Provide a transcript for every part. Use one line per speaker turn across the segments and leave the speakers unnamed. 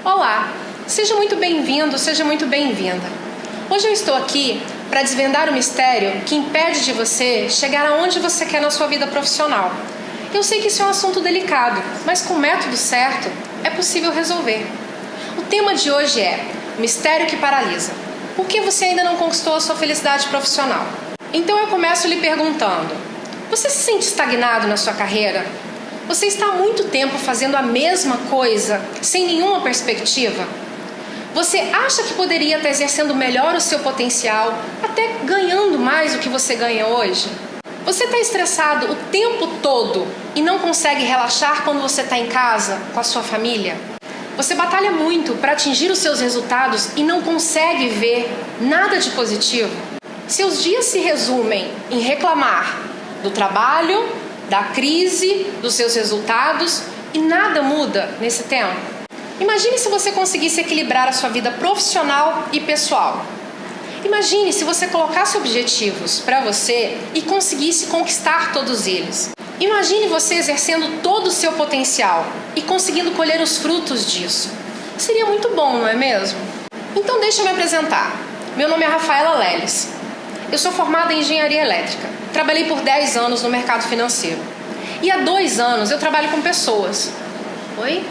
Olá, seja muito bem-vindo, seja muito bem-vinda. Hoje eu estou aqui para desvendar o mistério que impede de você chegar aonde você quer na sua vida profissional. Eu sei que isso é um assunto delicado, mas com o método certo é possível resolver. O tema de hoje é o mistério que paralisa. Por que você ainda não conquistou a sua felicidade profissional? Então eu começo lhe perguntando: você se sente estagnado na sua carreira? Você está há muito tempo fazendo a mesma coisa, sem nenhuma perspectiva? Você acha que poderia estar exercendo melhor o seu potencial, até ganhando mais do que você ganha hoje? Você está estressado o tempo todo e não consegue relaxar quando você está em casa, com a sua família? Você batalha muito para atingir os seus resultados e não consegue ver nada de positivo? Seus dias se resumem em reclamar do trabalho, da crise, dos seus resultados e nada muda nesse tempo? Imagine se você conseguisse equilibrar a sua vida profissional e pessoal. Imagine se você colocasse objetivos para você e conseguisse conquistar todos eles. Imagine você exercendo todo o seu potencial e conseguindo colher os frutos disso. Seria muito bom, não é mesmo? Então deixa eu me apresentar. Meu nome é Rafaela Leles. Eu sou formada em engenharia elétrica. Trabalhei por 10 anos no mercado financeiro. E há 2 anos eu trabalho com pessoas. Oi?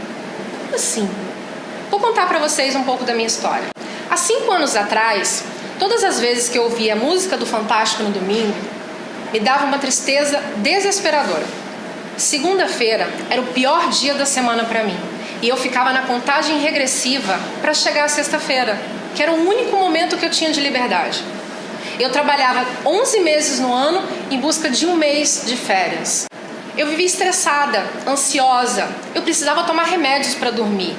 Como assim? Vou contar para vocês um pouco da minha história. Há 5 anos atrás, todas as vezes que eu ouvia a música do Fantástico no domingo, me dava uma tristeza desesperadora. Segunda-feira era o pior dia da semana para mim. E eu ficava na contagem regressiva para chegar à sexta-feira, que era o único momento que eu tinha de liberdade. Eu trabalhava 11 meses no ano em busca de 1 mês de férias. Eu vivia estressada, ansiosa, eu precisava tomar remédios para dormir.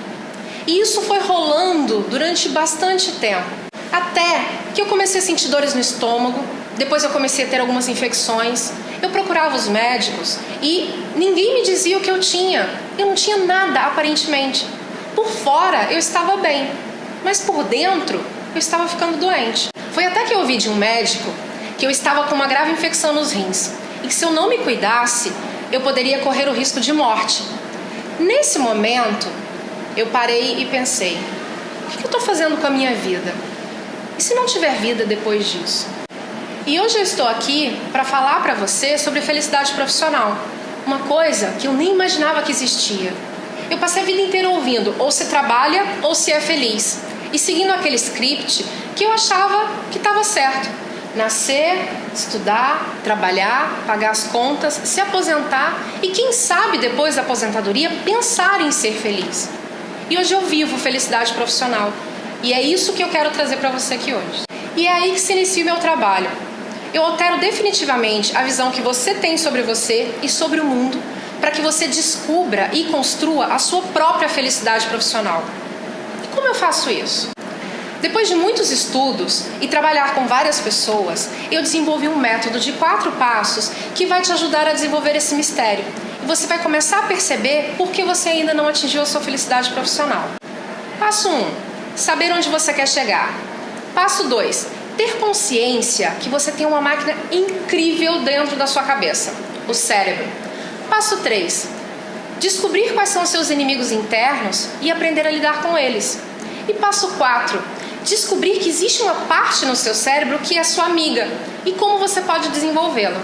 E isso foi rolando durante bastante tempo, até que eu comecei a sentir dores no estômago, depois eu comecei a ter algumas infecções. Eu procurava os médicos e ninguém me dizia o que eu tinha. Eu não tinha nada, aparentemente. Por fora eu estava bem, mas por dentro eu estava ficando doente. Foi até que eu ouvi de um médico que eu estava com uma grave infecção nos rins e que se eu não me cuidasse, eu poderia correr o risco de morte. Nesse momento, eu parei e pensei: o que eu estou fazendo com a minha vida? E se não tiver vida depois disso? E hoje eu estou aqui para falar para você sobre felicidade profissional, uma coisa que eu nem imaginava que existia. Eu passei a vida inteira ouvindo ou se trabalha ou se é feliz, e seguindo aquele script que eu achava que estava certo. Nascer, estudar, trabalhar, pagar as contas, se aposentar e quem sabe depois da aposentadoria pensar em ser feliz. E hoje eu vivo felicidade profissional. E é isso que eu quero trazer para você aqui hoje. E é aí que se inicia o meu trabalho. Eu altero definitivamente a visão que você tem sobre você e sobre o mundo para que você descubra e construa a sua própria felicidade profissional. E como eu faço isso? Depois de muitos estudos e trabalhar com várias pessoas, eu desenvolvi um método de 4 passos que vai te ajudar a desenvolver esse mistério. E você vai começar a perceber por que você ainda não atingiu a sua felicidade profissional. Passo 1. Saber onde você quer chegar. Passo 2. Ter consciência que você tem uma máquina incrível dentro da sua cabeça, o cérebro. Passo 3. Descobrir quais são os seus inimigos internos e aprender a lidar com eles. E passo 4. Descobrir que existe uma parte no seu cérebro que é sua amiga e como você pode desenvolvê-la.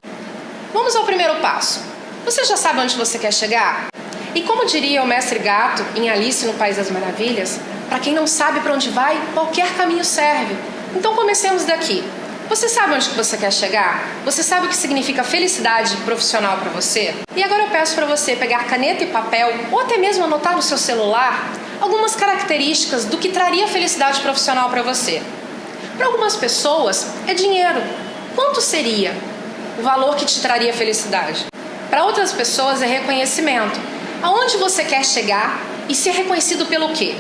Vamos ao primeiro passo. Você já sabe onde você quer chegar? E como diria o mestre Gato em Alice no País das Maravilhas, para quem não sabe para onde vai, qualquer caminho serve. Então comecemos daqui. Você sabe onde você quer chegar? Você sabe o que significa felicidade profissional para você? E agora eu peço para você pegar caneta e papel, ou até mesmo anotar no seu celular, algumas características do que traria felicidade profissional para você. Para algumas pessoas é dinheiro. Quanto seria o valor que te traria felicidade? Para outras pessoas é reconhecimento. Aonde você quer chegar e ser reconhecido pelo quê?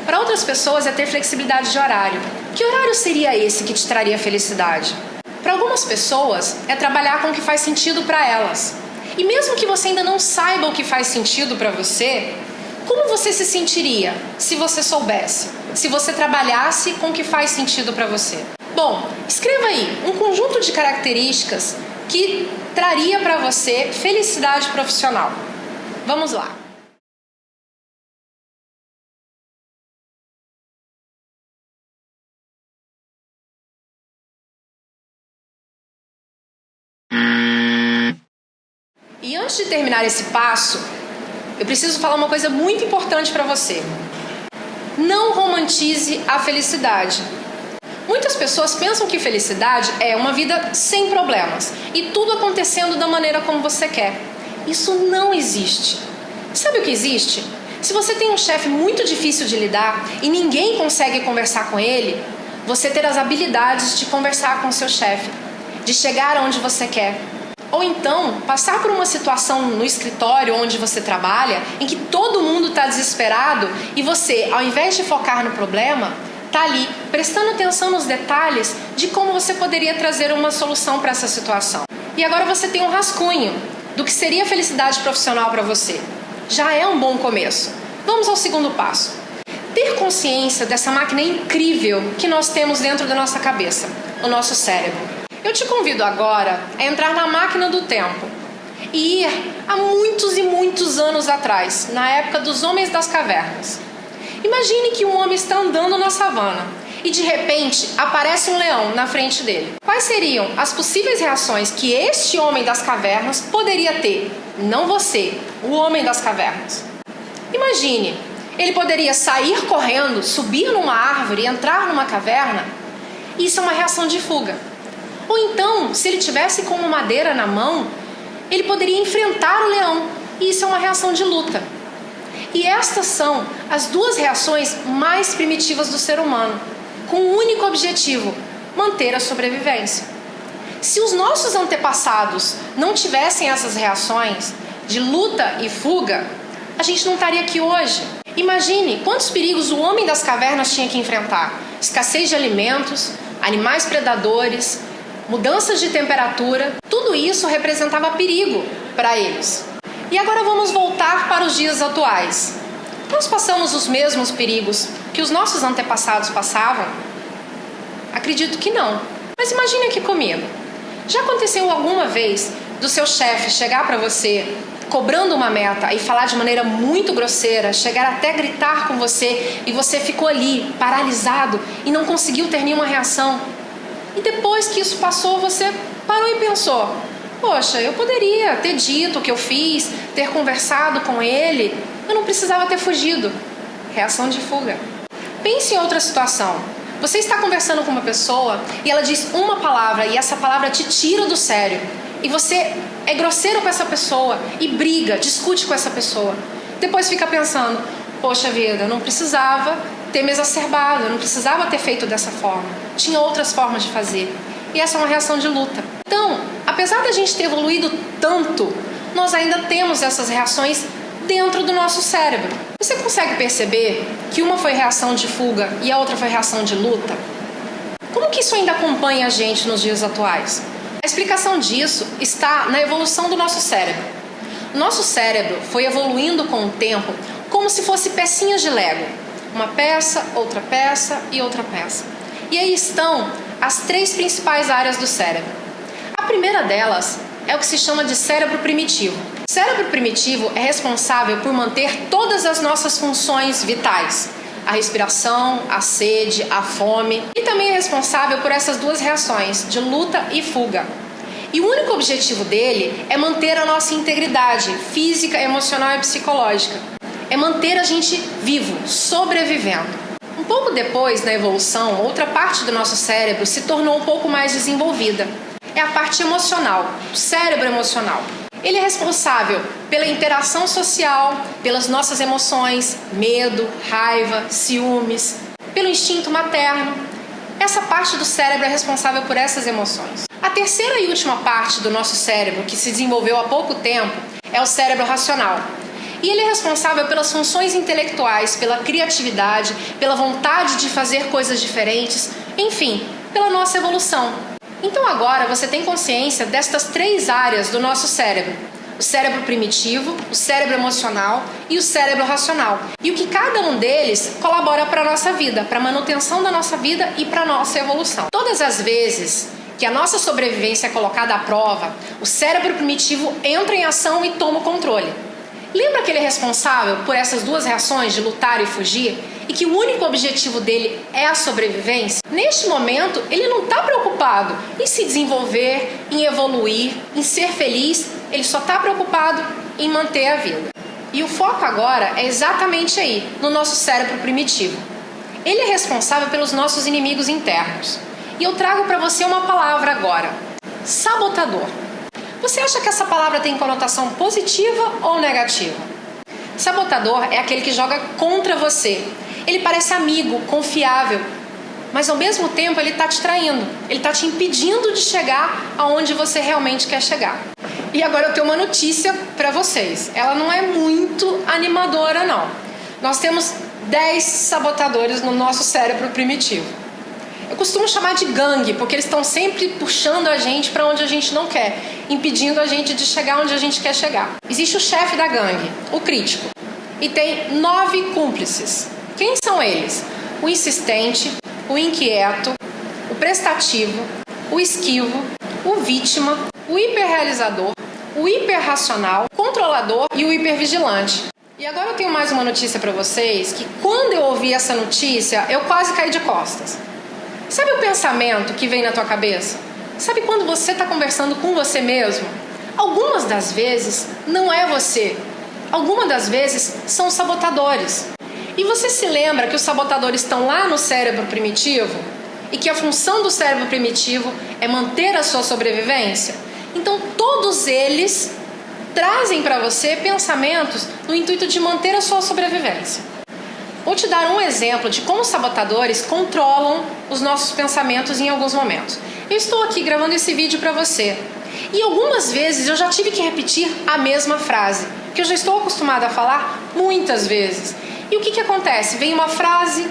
Para outras pessoas é ter flexibilidade de horário. Que horário seria esse que te traria felicidade? Para algumas pessoas é trabalhar com o que faz sentido para elas. E mesmo que você ainda não saiba o que faz sentido para você, como você se sentiria se você soubesse? Se você trabalhasse com o que faz sentido para você? Bom, escreva aí um conjunto de características que traria para você felicidade profissional. Vamos lá. E antes de terminar esse passo, eu preciso falar uma coisa muito importante para você. Não romantize a felicidade. Muitas pessoas pensam que felicidade é uma vida sem problemas e tudo acontecendo da maneira como você quer. Isso não existe. Sabe o que existe? Se você tem um chefe muito difícil de lidar e ninguém consegue conversar com ele, você ter as habilidades de conversar com o seu chefe, de chegar aonde você quer. Ou então, passar por uma situação no escritório onde você trabalha, em que todo mundo está desesperado e você, ao invés de focar no problema, está ali prestando atenção nos detalhes de como você poderia trazer uma solução para essa situação. E agora você tem um rascunho do que seria felicidade profissional para você. Já é um bom começo. Vamos ao segundo passo. Ter consciência dessa máquina incrível que nós temos dentro da nossa cabeça, o nosso cérebro. Eu te convido agora a entrar na máquina do tempo e ir há muitos e muitos anos atrás, na época dos homens das cavernas. Imagine que um homem está andando na savana e de repente aparece um leão na frente dele. Quais seriam as possíveis reações que este homem das cavernas poderia ter? Não você, o homem das cavernas. Imagine, ele poderia sair correndo, subir numa árvore, entrar numa caverna. Isso é uma reação de fuga. Ou então, se ele tivesse com uma madeira na mão, ele poderia enfrentar o leão. E isso é uma reação de luta. E estas são as duas reações mais primitivas do ser humano, com um único objetivo: manter a sobrevivência. Se os nossos antepassados não tivessem essas reações de luta e fuga, a gente não estaria aqui hoje. Imagine quantos perigos o homem das cavernas tinha que enfrentar: escassez de alimentos, animais predadores, mudanças de temperatura. Tudo isso representava perigo para eles. E agora vamos voltar para os dias atuais. Nós passamos os mesmos perigos que os nossos antepassados passavam? Acredito que não. Mas imagine aqui comigo. Já aconteceu alguma vez do seu chefe chegar para você cobrando uma meta e falar de maneira muito grosseira, chegar até gritar com você e você ficou ali paralisado e não conseguiu ter nenhuma reação? E depois que isso passou, você parou e pensou: poxa, eu poderia ter dito o que eu fiz, ter conversado com ele, eu não precisava ter fugido. Reação de fuga. Pense em outra situação. Você está conversando com uma pessoa e ela diz uma palavra e essa palavra te tira do sério. E você é grosseiro com essa pessoa e briga, discute com essa pessoa. Depois fica pensando: poxa vida, eu não precisava ter me exacerbado, eu não precisava ter feito dessa forma. Tinha outras formas de fazer. E essa é uma reação de luta. Então, apesar da gente ter evoluído tanto, nós ainda temos essas reações dentro do nosso cérebro. Você consegue perceber que uma foi reação de fuga e a outra foi reação de luta? Como que isso ainda acompanha a gente nos dias atuais? A explicação disso está na evolução do nosso cérebro. Nosso cérebro foi evoluindo com o tempo como se fosse pecinhas de Lego. Uma peça, outra peça e outra peça. E aí estão as três principais áreas do cérebro. A primeira delas é o que se chama de cérebro primitivo. O cérebro primitivo é responsável por manter todas as nossas funções vitais: a respiração, a sede, a fome, e também é responsável por essas duas reações de luta e fuga. E o único objetivo dele é manter a nossa integridade física, emocional e psicológica. É manter a gente vivo, sobrevivendo. Um pouco depois, na evolução, outra parte do nosso cérebro se tornou um pouco mais desenvolvida. É a parte emocional, o cérebro emocional. Ele é responsável pela interação social, pelas nossas emoções, medo, raiva, ciúmes, pelo instinto materno. Essa parte do cérebro é responsável por essas emoções. A terceira e última parte do nosso cérebro, que se desenvolveu há pouco tempo, é o cérebro racional. E ele é responsável pelas funções intelectuais, pela criatividade, pela vontade de fazer coisas diferentes, enfim, pela nossa evolução. Então agora você tem consciência destas três áreas do nosso cérebro: o cérebro primitivo, o cérebro emocional e o cérebro racional. E o que cada um deles colabora para a nossa vida, para a manutenção da nossa vida e para a nossa evolução. Todas as vezes que a nossa sobrevivência é colocada à prova, o cérebro primitivo entra em ação e toma o controle. Lembra que ele é responsável por essas duas reações de lutar e fugir? E que o único objetivo dele é a sobrevivência? Neste momento, ele não está preocupado em se desenvolver, em evoluir, em ser feliz. ele só está preocupado em manter a vida. E o foco agora é exatamente aí, no nosso cérebro primitivo. Ele é responsável pelos nossos inimigos internos. E eu trago para você uma palavra agora: sabotador. Você acha que essa palavra tem conotação positiva ou negativa? Sabotador é aquele que joga contra você. Ele parece amigo, confiável, mas ao mesmo tempo ele está te traindo. Ele está te impedindo de chegar aonde você realmente quer chegar. E agora eu tenho uma notícia para vocês. Ela não é muito animadora, não. Nós temos 10 sabotadores no nosso cérebro primitivo. Eu costumo chamar de gangue, porque eles estão sempre puxando a gente para onde a gente não quer, impedindo a gente de chegar onde a gente quer chegar. Existe o chefe da gangue, o crítico, e tem 9 cúmplices. Quem são eles? O insistente, o inquieto, o prestativo, o esquivo, o vítima, o hiperrealizador, o hiperracional, o controlador e o hipervigilante. E agora eu tenho mais uma notícia para vocês, que quando eu ouvi essa notícia, eu quase caí de costas. Sabe o pensamento que vem na tua cabeça? Sabe quando você está conversando com você mesmo? Algumas das vezes não é você. Algumas das vezes são os sabotadores. E você se lembra que os sabotadores estão lá no cérebro primitivo? E que a função do cérebro primitivo é manter a sua sobrevivência? Então todos eles trazem para você pensamentos no intuito de manter a sua sobrevivência. Vou te dar um exemplo de como os sabotadores controlam os nossos pensamentos em alguns momentos. Eu estou aqui gravando esse vídeo para você. E algumas vezes eu já tive que repetir a mesma frase, que eu já estou acostumada a falar muitas vezes. E o que acontece? Vem uma frase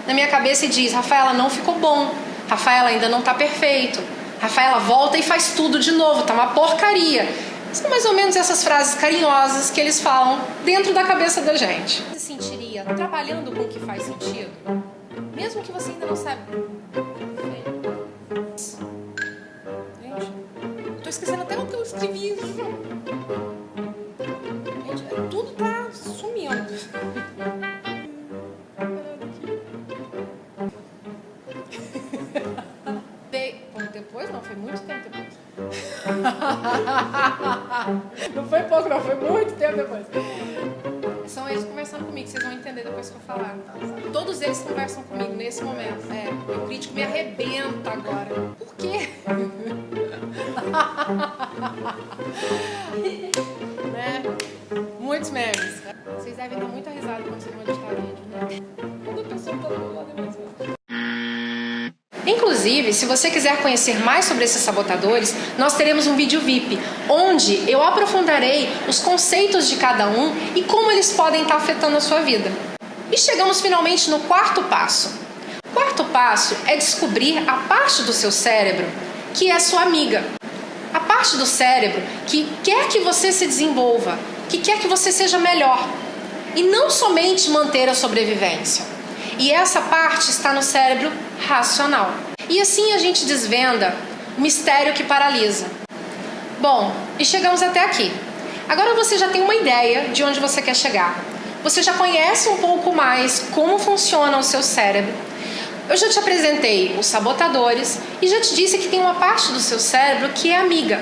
na minha cabeça e diz: Rafaela, não ficou bom. Rafaela, ainda não está perfeito. Rafaela, volta e faz tudo de novo, tá uma porcaria. São mais ou menos essas frases carinhosas que eles falam dentro da cabeça da gente. Você se sentiria trabalhando com o que faz sentido? Mesmo que você ainda não sabe. Gente, eu tô esquecendo até o que eu escrevi. Gente, tudo tá sumindo. Depois não, foi muito tempo depois. Não foi pouco não, foi muito tempo depois. São eles conversando comigo, vocês vão entender depois que eu falar. Todos eles conversam comigo nesse momento. O crítico me arrebenta agora. Por quê? Né? Muitos memes. Vocês devem dar muita risada quando vocês vão editar vídeo, né? Quando a pessoa tá do lado da mesma. Inclusive, se você quiser conhecer mais sobre esses sabotadores, nós teremos um vídeo VIP, onde eu aprofundarei os conceitos de cada um e como eles podem estar afetando a sua vida. E chegamos finalmente no quarto passo. O quarto passo é descobrir a parte do seu cérebro que é sua amiga. A parte do cérebro que quer que você se desenvolva, que quer que você seja melhor. E não somente manter a sobrevivência. E essa parte está no cérebro racional. E assim a gente desvenda o mistério que paralisa. Bom, e chegamos até aqui. Agora você já tem uma ideia de onde você quer chegar. Você já conhece um pouco mais como funciona o seu cérebro. Eu já te apresentei os sabotadores e já te disse que tem uma parte do seu cérebro que é amiga.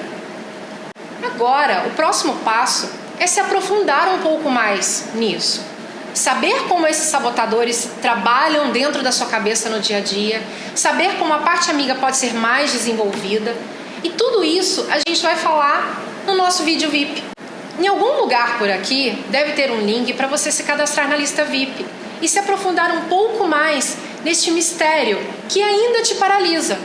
Agora, o próximo passo é se aprofundar um pouco mais nisso. Saber como esses sabotadores trabalham dentro da sua cabeça no dia a dia, saber como a parte amiga pode ser mais desenvolvida, e tudo isso a gente vai falar no nosso vídeo VIP. Em algum lugar por aqui deve ter um link para você se cadastrar na lista VIP e se aprofundar um pouco mais neste mistério que ainda te paralisa.